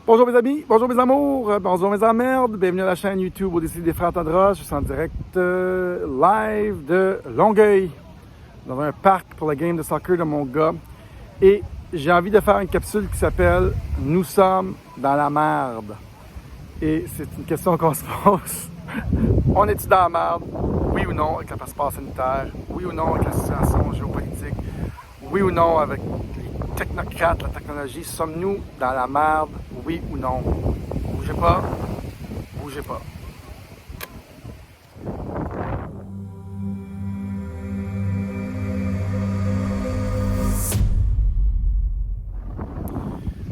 Bonjour mes amis, bonjour mes amours, bonjour mes emmerdes, bienvenue à la chaîne YouTube Au-Dessus des Frères Tendras. Je suis en direct live de Longueuil, dans un parc pour la game de soccer de mon gars. Et j'ai envie de faire une capsule qui s'appelle « Nous sommes dans la merde ». Et c'est une question qu'on se pose. On est-tu dans la merde? Oui ou non avec le passeport sanitaire? Oui ou non avec la situation géopolitique? Oui ou non avec les technocrates, la technologie? Sommes-nous dans la merde? Oui ou non? Bougez pas. Bougez pas.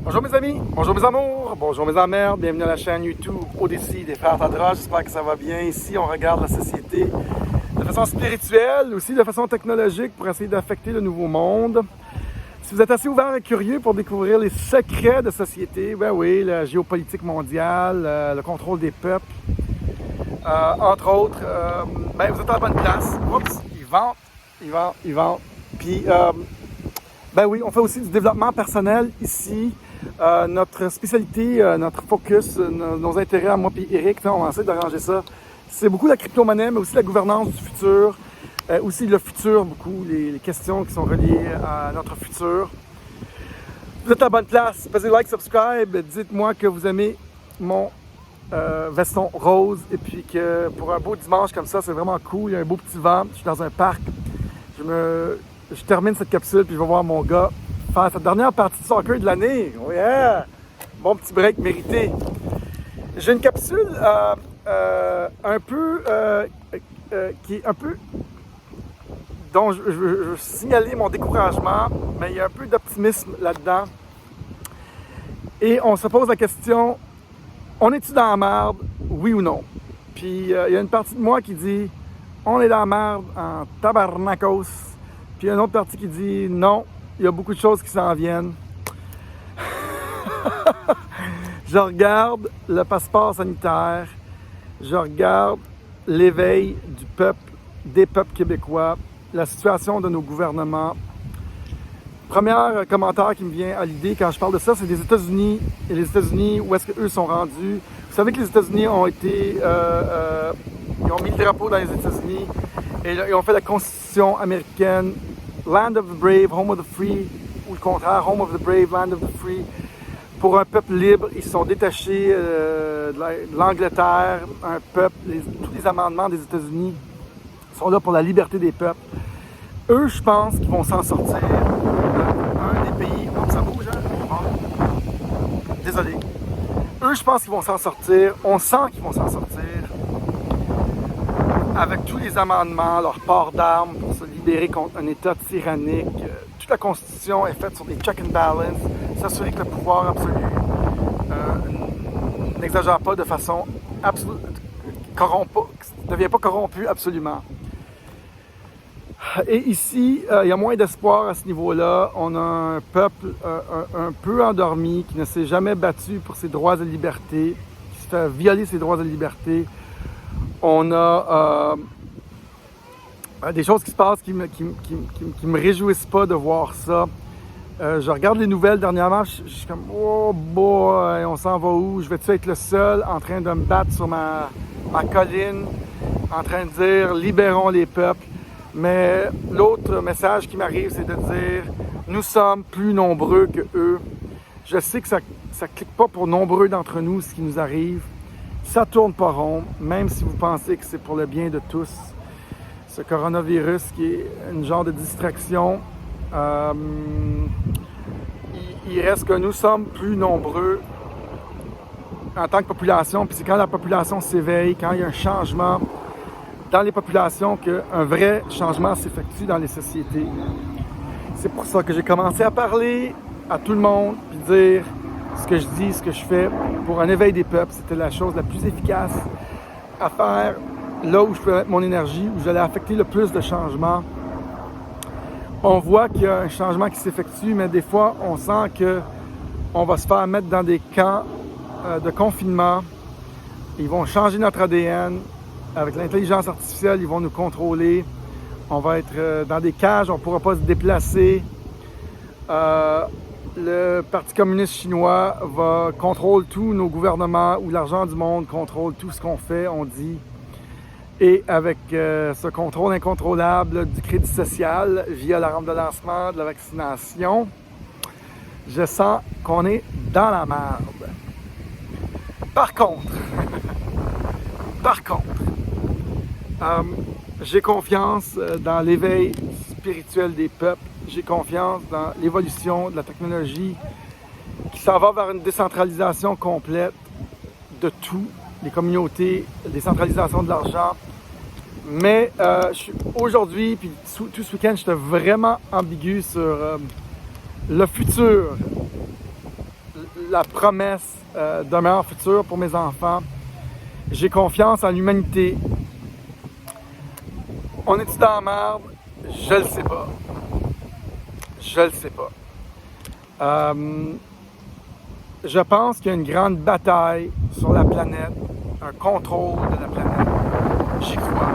Bonjour mes amis, bonjour mes amours, bonjour mes emmerdes, bienvenue à la chaîne YouTube Au-Dessus des Frères Tendras. J'espère que ça va bien. Ici, on regarde la société de façon spirituelle, aussi de façon technologique pour essayer d'affecter le nouveau monde. Si vous êtes assez ouvert et curieux pour découvrir les secrets de société, ben oui, la géopolitique mondiale, le contrôle des peuples, entre autres, ben vous êtes à la bonne place. Oups, ils vendent. Puis, ben oui, on fait aussi du développement personnel ici. Notre spécialité, notre focus, nos intérêts à moi et Eric, on essaie d'arranger ça. C'est beaucoup la crypto-monnaie, mais aussi la gouvernance du futur. Aussi le futur, beaucoup, les questions qui sont reliées à notre futur. Vous êtes à la bonne place. Faites like, subscribe. Dites-moi que vous aimez mon veston rose. Et puis que pour un beau dimanche comme ça, c'est vraiment cool. Il y a un beau petit vent. Je suis dans un parc. Je termine cette capsule puis je vais voir mon gars faire sa dernière partie de soccer de l'année. Oh yeah! Bon petit break mérité. J'ai une capsule un peu qui est un peu dont je veux signaler mon découragement, mais il y a un peu d'optimisme là-dedans. Et on se pose la question, on est-tu dans la merde, oui ou non? Puis il y a une partie de moi qui dit, on est dans la merde en tabarnakos. Puis il y a une autre partie qui dit, non, il y a beaucoup de choses qui s'en viennent. Je regarde le passeport sanitaire, je regarde l'éveil du peuple, des peuples québécois, la situation de nos gouvernements. Premier commentaire qui me vient à l'idée quand je parle de ça, c'est des États-Unis. Et les États-Unis, où est-ce qu'eux sont rendus? Vous savez que les États-Unis ont été... ils ont mis le drapeau dans les États-Unis et ils ont fait la Constitution américaine, Land of the Brave, Home of the Free, ou le contraire, Home of the Brave, Land of the Free. Pour un peuple libre, ils sont détachés de l'Angleterre, un peuple, tous les amendements des États-Unis sont là pour la liberté des peuples. Eux, je pense qu'ils vont s'en sortir. Un des pays... Oh, ça bouge, hein? Bon. Désolé. Eux, je pense qu'ils vont s'en sortir. On sent qu'ils vont s'en sortir. Avec tous les amendements, leur port d'armes pour se libérer contre un État tyrannique. Toute la Constitution est faite sur des check and balance. S'assurer que le pouvoir absolu n'exagère pas de façon absolue, ne devient pas corrompu absolument. Et ici, il y a moins d'espoir à ce niveau-là. On a un peuple un peu endormi, qui ne s'est jamais battu pour ses droits et libertés, qui se fait violer ses droits et libertés. On a des choses qui se passent qui me réjouissent pas de voir ça. Je regarde les nouvelles dernièrement, je suis comme « Oh boy, on s'en va où? Je vais-tu être le seul en train de me battre sur ma colline, en train de dire « Libérons les peuples ». Mais l'autre message qui m'arrive, c'est de dire « Nous sommes plus nombreux que eux ». Je sais que ça clique pas pour nombreux d'entre nous ce qui nous arrive. Ça tourne pas rond, même si vous pensez que c'est pour le bien de tous. Ce coronavirus qui est une genre de distraction, il reste que nous sommes plus nombreux en tant que population. Puis c'est quand la population s'éveille, quand il y a un changement dans les populations, qu'un vrai changement s'effectue dans les sociétés. C'est pour ça que j'ai commencé à parler à tout le monde, puis dire ce que je dis, ce que je fais pour un éveil des peuples. C'était la chose la plus efficace à faire, là où je pouvais mettre mon énergie, où j'allais affecter le plus de changements. On voit qu'il y a un changement qui s'effectue, mais des fois, on sent qu'on va se faire mettre dans des camps de confinement. Ils vont changer notre ADN. Avec l'intelligence artificielle, ils vont nous contrôler. On va être dans des cages, on ne pourra pas se déplacer. le Parti communiste chinois contrôle tous nos gouvernements, où l'argent du monde contrôle tout ce qu'on fait, on dit. Et avec ce contrôle incontrôlable du crédit social via la rampe de lancement de la vaccination, je sens qu'on est dans la merde. Par contre, j'ai confiance dans l'éveil spirituel des peuples. J'ai confiance dans l'évolution de la technologie qui s'en va vers une décentralisation complète de tout, les communautés, décentralisation de l'argent. Mais aujourd'hui, puis tout ce week-end, j'étais vraiment ambigu sur le futur, la promesse d'un meilleur futur pour mes enfants. J'ai confiance en l'humanité. On est-tu dans la merde? Je le sais pas. Je le sais pas. Je pense qu'il y a une grande bataille sur la planète, un contrôle de la planète. J'y crois.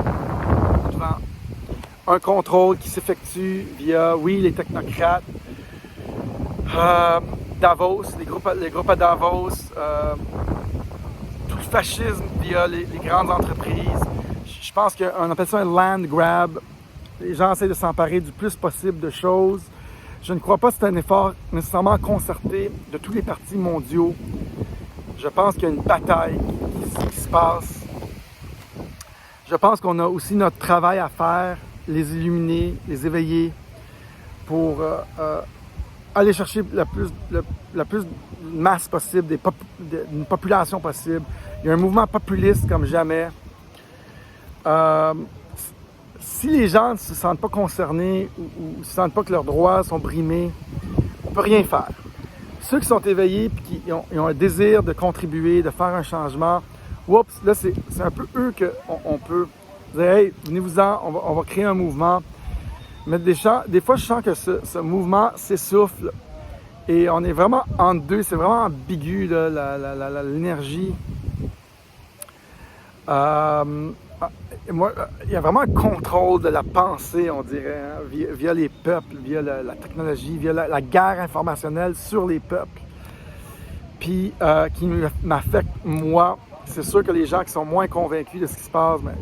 Un contrôle qui s'effectue via, oui, les technocrates, Davos, les groupes à Davos, tout le fascisme via les grandes entreprises. Je pense qu'on appelle ça un land grab. Les gens essaient de s'emparer du plus possible de choses. Je ne crois pas que c'est un effort nécessairement concerté de tous les partis mondiaux. Je pense qu'il y a une bataille qui se passe. Je pense qu'on a aussi notre travail à faire, les illuminer, les éveiller, pour aller chercher la plus de masse possible, d'une population possible. Il y a un mouvement populiste comme jamais. Si les gens ne se sentent pas concernés ou ne se sentent pas que leurs droits sont brimés, on ne peut rien faire. Ceux qui sont éveillés et qui ont un désir de contribuer, de faire un changement, oups, là c'est un peu eux qu'on peut dire, hey, venez-vous-en, on va créer un mouvement. Mais des fois, je sens que ce mouvement s'essouffle et on est vraiment entre deux, c'est vraiment ambigu, là, l'énergie. Moi, il y a vraiment un contrôle de la pensée, on dirait, hein, via les peuples, via la technologie, via la guerre informationnelle sur les peuples. Puis, qui m'affecte, moi. C'est sûr que les gens qui sont moins convaincus de ce qui se passe, mais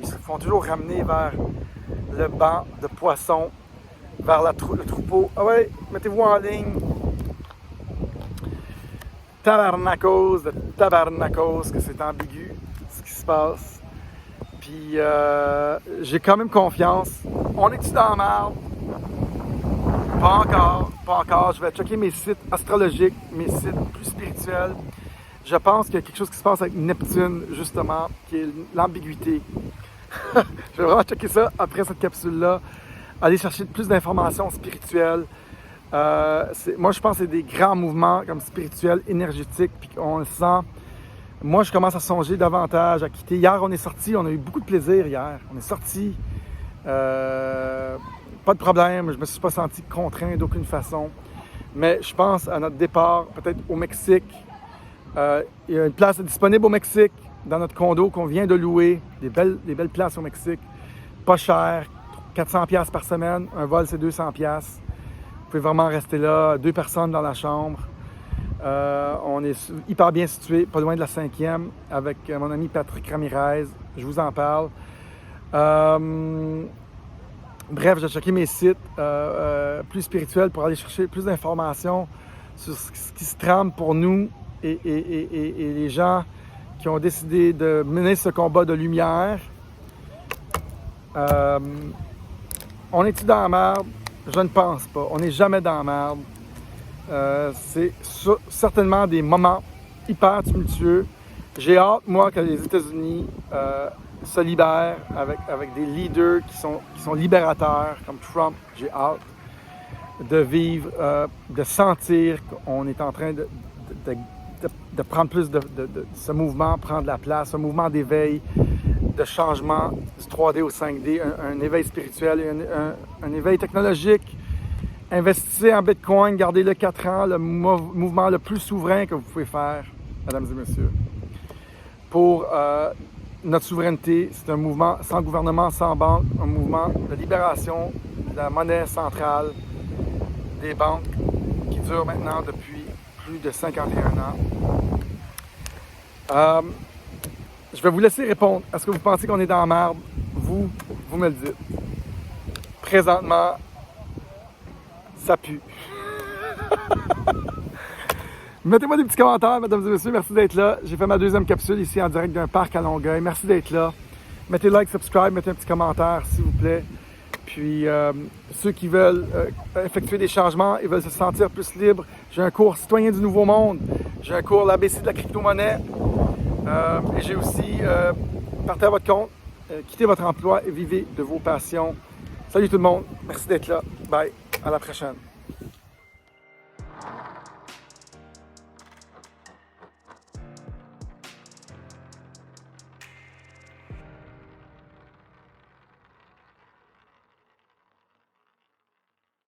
ils se font toujours ramener vers le banc de poissons, vers le troupeau. Ah ouais, mettez-vous en ligne. Tabarnakos, que c'est ambigu, ce qui se passe. Puis j'ai quand même confiance. On est-tu dans la merde? Pas encore. Je vais checker mes sites astrologiques, mes sites plus spirituels. Je pense qu'il y a quelque chose qui se passe avec Neptune, justement, qui est l'ambiguïté. Je vais vraiment checker ça après cette capsule-là. Aller chercher plus d'informations spirituelles. Moi, je pense que c'est des grands mouvements comme spirituels, énergétiques, puis on le sent. Moi, je commence à songer davantage, à quitter. Hier, on est sortis, on a eu beaucoup de plaisir hier. On est sortis. Pas de problème, je ne me suis pas senti contraint d'aucune façon. Mais je pense à notre départ, peut-être au Mexique. Il y a une place disponible au Mexique, dans notre condo qu'on vient de louer. Des belles places au Mexique. Pas cher, 400$ par semaine. Un vol, c'est 200$. Vous pouvez vraiment rester là, 2 personnes dans la chambre. On est hyper bien situé, pas loin de la 5e, avec mon ami Patrick Ramirez. Je vous en parle. Bref, j'ai checké mes sites plus spirituels pour aller chercher plus d'informations sur ce qui se trame pour nous et les gens qui ont décidé de mener ce combat de lumière. On est-tu dans la merde? Je ne pense pas. On n'est jamais dans la merde. C'est certainement des moments hyper tumultueux. J'ai hâte, moi, que les États-Unis se libèrent avec des leaders qui sont libérateurs, comme Trump. J'ai hâte de vivre, de sentir qu'on est en train de prendre plus de ce mouvement, prendre la place, un mouvement d'éveil, de changement du 3D au 5D, un éveil spirituel, un éveil technologique. Investissez en Bitcoin, gardez-le 4 ans, le mouvement le plus souverain que vous pouvez faire, mesdames et messieurs. Pour notre souveraineté, c'est un mouvement sans gouvernement, sans banque, un mouvement de libération de la monnaie centrale, des banques qui dure maintenant depuis plus de 51 ans. Je vais vous laisser répondre. Est-ce que vous pensez qu'on est dans la merde? Vous me le dites. Présentement, ça pue. Mettez-moi des petits commentaires, mesdames et messieurs. Merci d'être là. J'ai fait ma deuxième capsule ici en direct d'un parc à Longueuil. Merci d'être là. Mettez like, subscribe, mettez un petit commentaire, s'il vous plaît. Puis, ceux qui veulent effectuer des changements et veulent se sentir plus libres, j'ai un cours Citoyen du Nouveau Monde. J'ai un cours l'ABC de la crypto-monnaie. Et j'ai aussi partez à votre compte, quittez votre emploi et vivez de vos passions. Salut tout le monde. Merci d'être là. Bye. À la prochaine.